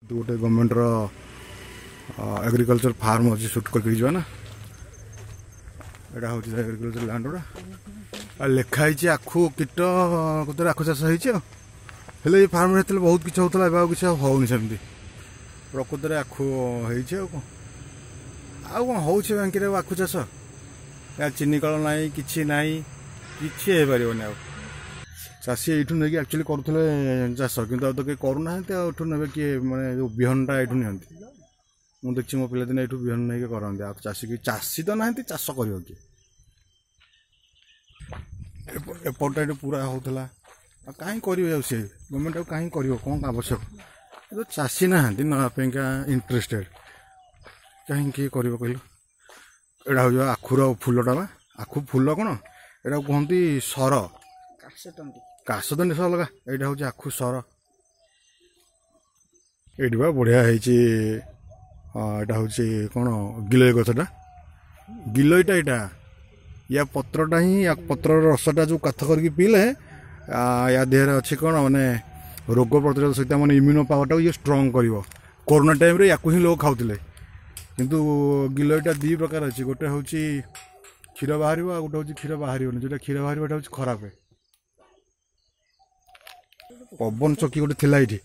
गोटे government agriculture farm अच्छी suit करके ना यहाँ हूँ एग्रीकल्चर लैंड गुड़ा लिखाई आखु कीट कतरे आखु चाष होते फार्म बहुत किसी होता है किसी होनी सेमती प्रकृत में आखु कौन हो बैंक आखु चाष या चीनी कल ना कि ना कि पार चाषी ये नहीं एक्चुअली करुले चाष कि तो कहीं करूना ये ने किए मैंने जो बिहनटा ये नहीं मुझे देखी मो पिलादिन ये बिहन नहीं करते चाषी की चाषी तो ना चाष कर एपटा ये पूरा होता कहीं कर सी गवर्नमेंट कहीं कर कौन आवश्यक तो चाषी ना नापा इंटरेस्टेड कहीं किए कर कहल यहाँ हूँ आखुर फुलटा बा आखु फुल कौन यहाँ कहती सर काशदंडी सर लगा यहाँ हूँ आखु सर ये बढ़िया यहाँ हूँ कौन गिलई गछटा गिलईटा यहाँ या पत्रटा ही या पत्र रसटा जो कथ करके पीले या देहरे अच्छी कौन माने रोग प्रतिरोधक शक्ति मैंने इम्यूनो पावर टाक ये स्ट्रंग कर कोरोना टाइम रे या ही लोग खाऊले किंतु गिलईटा दी प्रकार अच्छी गोटे हूँ क्षीर बाहर गोटे हूँ क्षीर बाहर जो क्षीर बाहर हूँ खराब है पवन चौकी गोटे थिला ये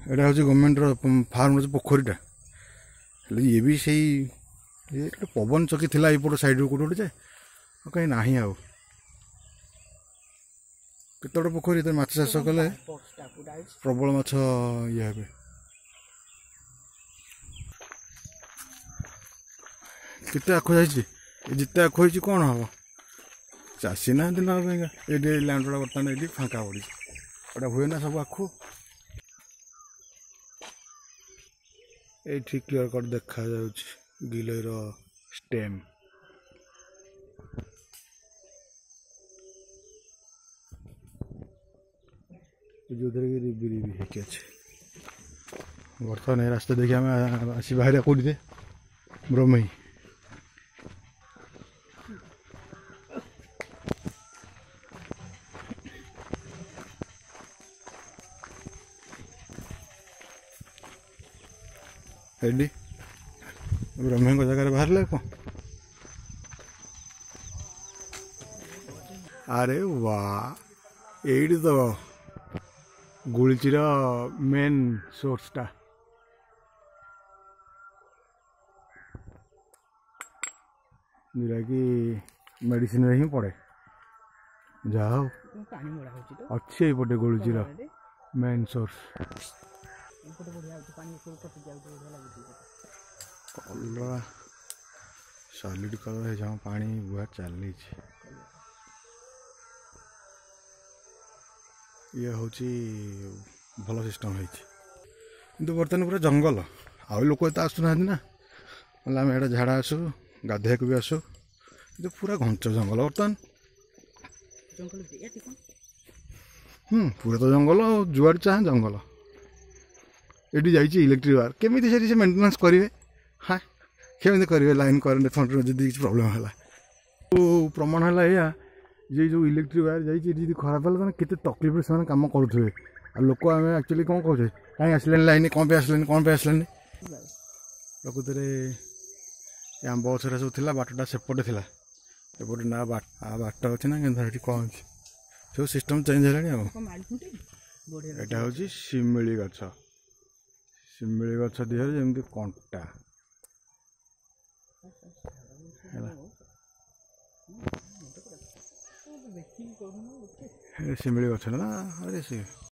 हूँ गवर्नमेंट फार्म पोखरीटा ये भी से पवन चौकी थिला यपट साइड कौटे गोटे कहीं ना आउ केत पोखरी माछ चाष कले प्रबल माछ ये हे केते आखु जाइए जिते आखु हो कौन हम चाषी ना ये लैंड बर्तमान ये फाँका पड़ी गोटा हुए ना सब आखु ये क्लीयर कट देखा गिलईर स्टेम जो रिबी रिबी होके अच्छे बर्तमान ये रास्ता देखिए आम आसी बाहर कौटे ब्रह्मई एडी ब्रह्म को जगह बाहर कौन अरे वाह ये तो गुलचीर मेन सोर्सटा जोटा कि मेडिसिन ही पड़े जहा अच्छे पटे गुलचीर main source colour solid colour है जहाँ पानी बुआ चली ये हूँ भल सिस्टम है कि बर्तमान पूरा जंगल आउ लोक तो आसुना ना मतलब आम यहाँ झाड़ा आसु गाधे भी आसु पूरा घंच जंगल बर्तमान पूरा तो जंगल जुआड़ चाह जंगल ये जाइए इलेक्ट्रिक वायर केमी से मेन्टेनान्स करेंगे हाँ केमी करेंगे लाइन करेन्ट फंड जब किसी प्रोब्लेम है तो प्रमाण है या ये जो इलेक्ट्रिक वायर जाइए खराब है केते तकलीफ से कम करुवे आ लोक आम एक्चुअली कौन कहे कहीं आसलानी लाइन कौन पे आसलानी प्रकृत में आम बसरा सब थी बाटटा सेपटे थी एपटे ना बाट अच्छे ना कि कौन अच्छे सब सिस्टम चेंज है यहाँ हूँ शिमिली गछ शिमिली गछ दिहर जमी कंटा शिमिली गछ ना अरे सी